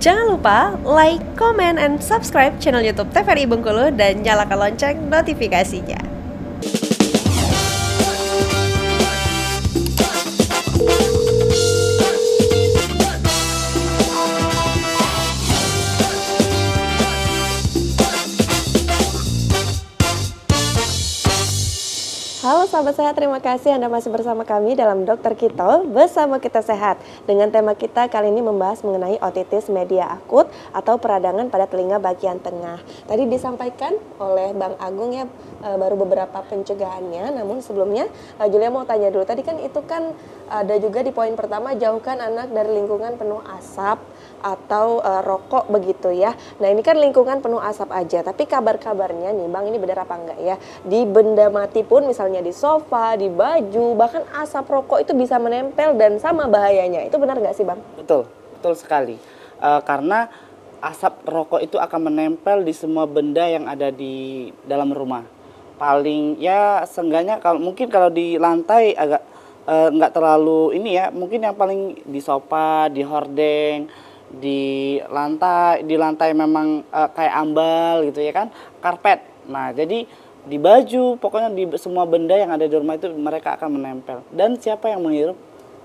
Jangan lupa like, comment, and subscribe channel YouTube TVRI Bengkulu dan nyalakan lonceng notifikasinya. Halo sahabat sehat, terima kasih Anda masih bersama kami dalam Dokter Kitol Bersama Kita Sehat. Dengan tema kita kali ini membahas mengenai otitis media akut atau peradangan pada telinga bagian tengah. Tadi disampaikan oleh Bang Agung ya, baru beberapa pencegahannya. Namun sebelumnya Julia mau tanya dulu, tadi kan itu kan ada juga di poin pertama, jauhkan anak dari lingkungan penuh asap atau rokok begitu ya. Nah ini kan lingkungan penuh asap aja, tapi kabar-kabarnya nih Bang, ini benar apa enggak ya, di benda mati pun misalnya di sofa, di baju, bahkan asap rokok itu bisa menempel dan sama bahayanya. Itu benar nggak sih Bang? Betul, betul sekali. Karena asap rokok itu akan menempel di semua benda yang ada di dalam rumah. Paling ya seenggaknya mungkin kalau di lantai agak nggak terlalu ini ya, mungkin yang paling di sofa, di hordeng, di lantai memang kayak ambal gitu ya kan, karpet. Nah jadi di baju, pokoknya di semua benda yang ada di rumah itu mereka akan menempel. Dan siapa yang menghirup?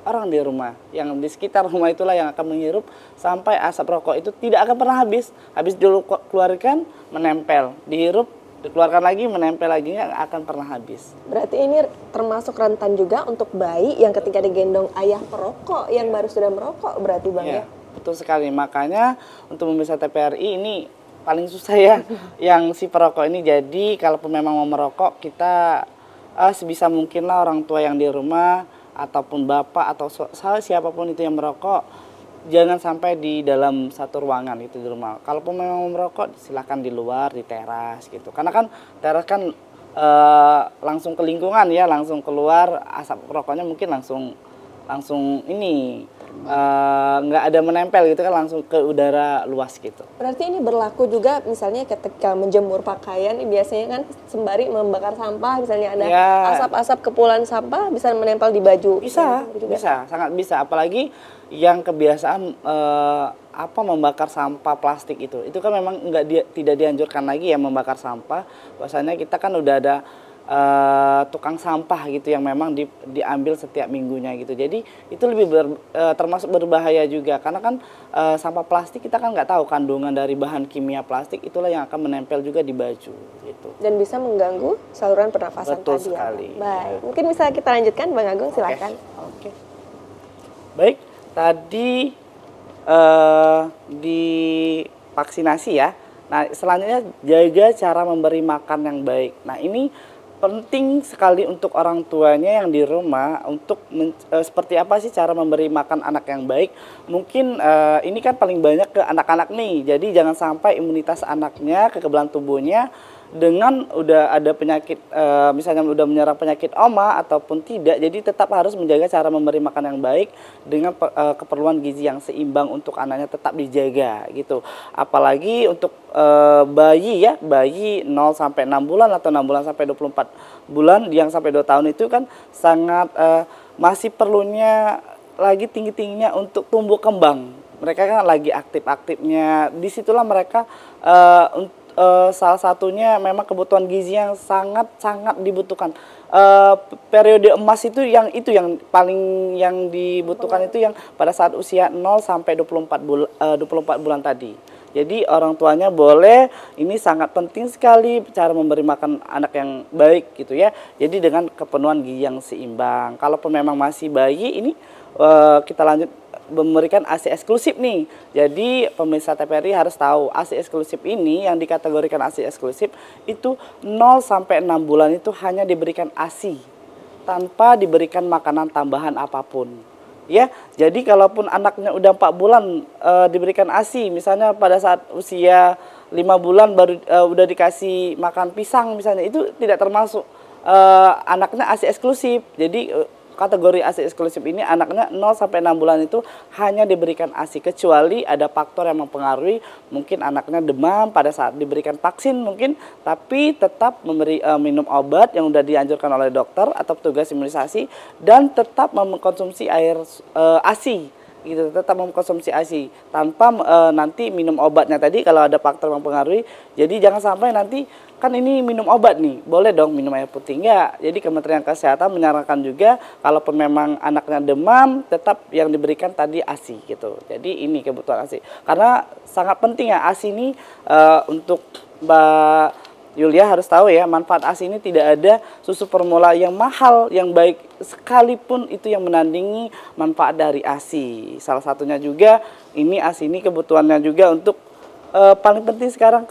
Orang di rumah, yang di sekitar rumah itulah yang akan menghirup sampai asap rokok itu tidak akan pernah habis. Habis dulu keluarkan, menempel, dihirup, dikeluarkan lagi, menempel lagi, nggak akan pernah habis. Berarti ini termasuk rentan juga untuk bayi yang ketika digendong ayah perokok yang baru sudah merokok berarti Bang ya? Betul sekali, makanya untuk pemirsa TVRI ini paling susah ya yang si perokok ini. Jadi kalaupun memang mau merokok, kita sebisa mungkin lah orang tua yang di rumah ataupun bapak atau siapapun itu yang merokok, jangan sampai di dalam satu ruangan itu di rumah. Kalaupun memang mau merokok, silakan di luar, di teras gitu. Karena kan teras kan langsung ke lingkungan ya, langsung keluar asap rokoknya mungkin langsung ini nggak ada menempel gitu kan, langsung ke udara luas gitu. Berarti ini berlaku juga misalnya ketika menjemur pakaian, biasanya kan sembari membakar sampah, misalnya ada asap-asap kepulan sampah bisa menempel di baju. Bisa, sangat bisa. Apalagi yang kebiasaan membakar sampah plastik itu kan memang tidak dianjurkan lagi ya membakar sampah. Bahwasanya kita kan udah ada tukang sampah gitu yang memang diambil setiap minggunya gitu. Jadi itu lebih termasuk berbahaya juga karena kan sampah plastik kita kan nggak tahu kandungan dari bahan kimia plastik, itulah yang akan menempel juga di baju gitu. Dan bisa mengganggu saluran pernafasan. Betul tadi sekali. Ya. Baik, mungkin bisa kita lanjutkan Bang Agung, silakan. Oke. Baik, tadi di vaksinasi ya. Nah selanjutnya jaga cara memberi makan yang baik. Nah ini penting sekali untuk orang tuanya yang di rumah untuk seperti apa sih cara memberi makan anak yang baik. Mungkin ini kan paling banyak ke anak-anak nih. Jadi jangan sampai imunitas anaknya, kekebalan tubuhnya dengan udah ada penyakit, misalnya udah menyerang penyakit oma ataupun tidak. Jadi tetap harus menjaga cara memberi makan yang baik dengan keperluan gizi yang seimbang untuk anaknya tetap dijaga gitu. Apalagi untuk bayi 0 sampai 6 bulan atau 6 bulan sampai 24 bulan, yang sampai 2 tahun itu kan sangat masih perlunya lagi tinggi-tingginya untuk tumbuh kembang. Mereka kan lagi aktif-aktifnya. Disitulah mereka salah satunya memang kebutuhan gizi yang sangat dibutuhkan. Periode emas itu yang paling yang dibutuhkan itu yang pada saat usia 0 sampai 24 bulan tadi. Jadi orang tuanya boleh, ini sangat penting sekali cara memberi makan anak yang baik gitu ya. Jadi dengan kepenuhan gizi yang seimbang. Kalaupun memang masih bayi ini kita lanjut memberikan ASI eksklusif nih. Jadi pemirsa TVRI harus tahu ASI eksklusif ini yang dikategorikan ASI eksklusif itu 0 sampai 6 bulan itu hanya diberikan ASI tanpa diberikan makanan tambahan apapun. Ya, jadi kalaupun anaknya udah 4 bulan diberikan ASI, misalnya pada saat usia 5 bulan baru udah dikasih makan pisang misalnya, itu tidak termasuk anaknya ASI eksklusif. Jadi kategori ASI eksklusif ini anaknya 0 sampai 6 bulan itu hanya diberikan ASI, kecuali ada faktor yang mempengaruhi, mungkin anaknya demam pada saat diberikan vaksin mungkin, tapi tetap minum obat yang sudah dianjurkan oleh dokter atau petugas imunisasi dan tetap mengkonsumsi air ASI gitu, tetap mengkonsumsi ASI tanpa nanti minum obatnya tadi kalau ada faktor yang mempengaruhi. Jadi jangan sampai nanti kan ini minum obat nih, boleh dong minum air putih enggak. Jadi Kementerian Kesehatan menyarankan juga kalaupun memang anaknya demam tetap yang diberikan tadi ASI gitu. Jadi ini kebutuhan ASI. Karena sangat penting ya ASI ini untuk Mbak Yulia harus tahu ya, manfaat ASI ini tidak ada susu formula yang mahal, yang baik sekalipun itu yang menandingi manfaat dari ASI. Salah satunya juga ini ASI ini kebutuhannya juga untuk paling penting sekarang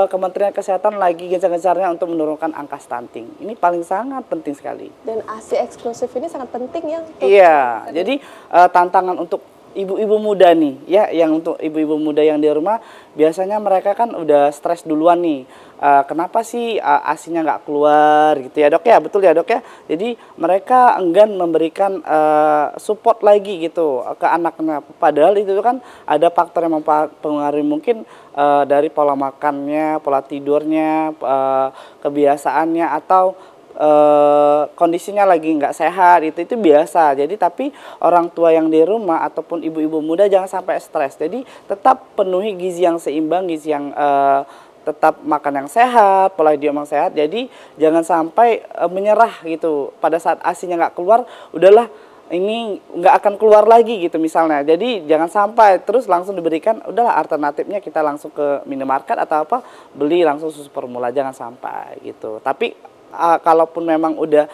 Kementerian Kesehatan lagi gencar-gencarnya untuk menurunkan angka stunting. Ini paling sangat penting sekali. Dan ASI eksklusif ini sangat penting ya. Iya, jadi tantangan untuk ibu-ibu muda nih ya, yang untuk ibu-ibu muda yang di rumah biasanya mereka kan udah stres duluan nih. Kenapa sih ASINya nggak keluar gitu ya dok ya, betul ya dok ya. Jadi mereka enggan memberikan support lagi gitu ke anaknya. Padahal itu kan ada faktor yang mempengaruhi mungkin dari pola makannya, pola tidurnya, kebiasaannya atau kondisinya lagi nggak sehat, itu biasa. Jadi tapi orang tua yang di rumah ataupun ibu-ibu muda jangan sampai stres. Jadi tetap penuhi gizi yang seimbang, gizi yang tetap makan yang sehat, pola hidup yang sehat. Jadi jangan sampai menyerah gitu pada saat ASINya nggak keluar, udahlah ini nggak akan keluar lagi gitu misalnya. Jadi jangan sampai terus langsung diberikan, udahlah alternatifnya kita langsung ke minimarket atau apa, beli langsung susu formula, jangan sampai gitu. Tapi kalaupun memang udah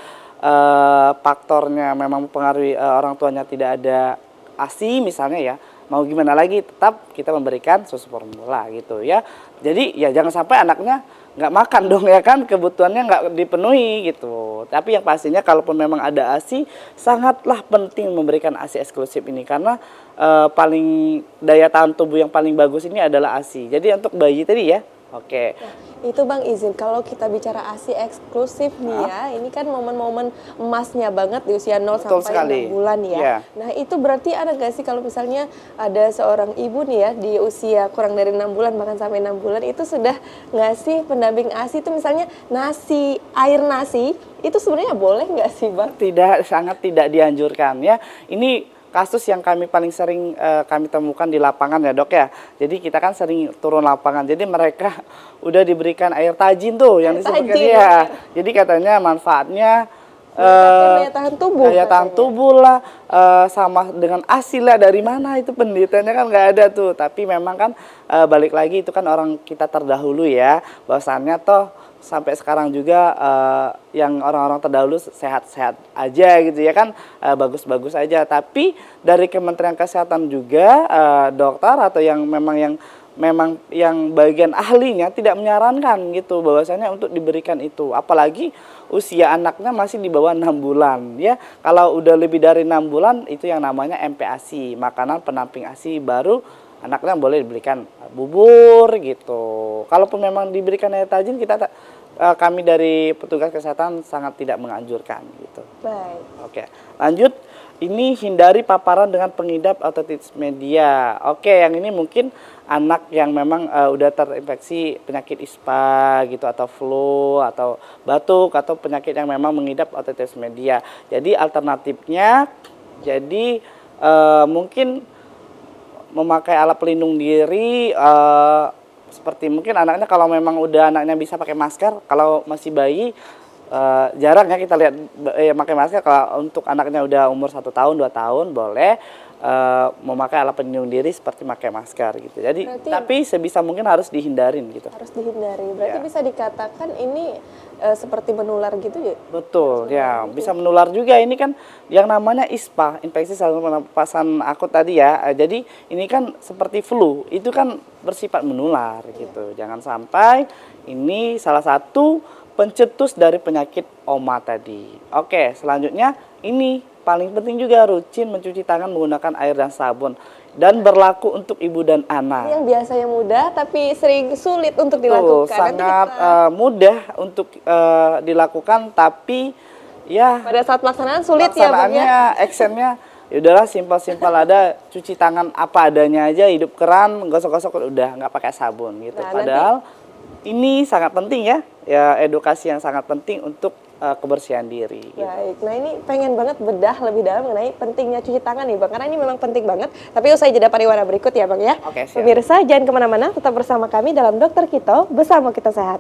faktornya memang mempengaruhi orang tuanya tidak ada ASI misalnya ya, mau gimana lagi tetap kita memberikan susu formula gitu ya. Jadi ya jangan sampai anaknya nggak makan dong ya kan, kebutuhannya nggak dipenuhi gitu. Tapi yang pastinya kalaupun memang ada ASI, sangatlah penting memberikan ASI eksklusif ini karena paling daya tahan tubuh yang paling bagus ini adalah ASI. Jadi untuk bayi tadi ya. Oke. Nah, itu Bang izin kalau kita bicara ASI eksklusif nih ya, ini kan momen-momen emasnya banget di usia 0 Betul sampai sekali. 6 bulan ya. Iya. Nah, itu berarti ada nggak sih kalau misalnya ada seorang ibu nih ya di usia kurang dari 6 bulan bahkan sampai 6 bulan itu sudah ngasih pendamping ASI itu misalnya nasi, air nasi, itu sebenarnya boleh nggak sih Bang? Tidak, sangat tidak dianjurkan ya. Ini kasus yang kami paling sering kami temukan di lapangan ya dok ya. Jadi kita kan sering turun lapangan. Jadi mereka udah diberikan air tajin tuh yang disebutkan ya. Jadi katanya manfaatnya Daya tahan tubuh. daya tahan tubuh lah, sama dengan ASI lah, dari mana itu penelitiannya kan nggak ada tuh. Tapi memang kan balik lagi itu kan orang kita terdahulu ya, bahwasannya toh sampai sekarang juga yang orang-orang terdahulu sehat-sehat aja gitu ya kan, bagus-bagus aja. Tapi dari Kementerian Kesehatan juga dokter atau yang memang yang bagian ahlinya tidak menyarankan gitu bahwasanya untuk diberikan itu, apalagi usia anaknya masih di bawah 6 bulan ya. Kalau udah lebih dari 6 bulan itu yang namanya MPASI, makanan penamping ASI, baru anaknya boleh diberikan bubur gitu. Kalaupun memang diberikan air tajin, kami dari petugas kesehatan sangat tidak menganjurkan gitu. Baik. Oke, lanjut. Ini hindari paparan dengan pengidap otitis media. Oke, yang ini mungkin anak yang memang udah terinfeksi penyakit ISPA gitu, atau flu atau batuk atau penyakit yang memang mengidap otitis media. Jadi alternatifnya mungkin memakai alat pelindung diri, seperti mungkin anaknya kalau memang udah anaknya bisa pakai masker, kalau masih bayi jarang ya kita lihat pakai masker. Kalau untuk anaknya udah umur 1 tahun 2 tahun boleh memakai alat pelindung diri seperti pakai masker gitu. Jadi tapi sebisa mungkin harus dihindarin gitu. Harus dihindari. Berarti Ya. bisa dikatakan ini seperti menular gitu ya? Betul ya, bisa menular juga. Ini kan yang namanya ISPA, infeksi saluran pernapasan akut tadi ya. Jadi ini kan seperti flu, itu kan bersifat menular gitu. Jangan sampai ini salah satu pencetus dari penyakit OMA tadi. Oke, selanjutnya ini paling penting juga rutin mencuci tangan menggunakan air dan sabun, dan berlaku untuk ibu dan anak. Yang biasanya mudah tapi sering sulit untuk Betul, dilakukan. sangat mudah untuk dilakukan, tapi ya Pada saat pelaksanaan sulit ya Bang ya? actionnya ya udahlah simpel-simpel, ada cuci tangan apa adanya aja, hidup keran, gosok-gosok udah, nggak pakai sabun gitu. Nah, Padahal ini sangat penting ya edukasi yang sangat penting untuk kebersihan diri. Gitu. Baik, nah ini pengen banget bedah lebih dalam mengenai pentingnya cuci tangan nih Bang, karena ini memang penting banget. Tapi usai jeda pariwara berikut ya Bang ya. Oke, siap. Pemirsa jangan kemana-mana, tetap bersama kami dalam Dokter Kito, bersama kita sehat.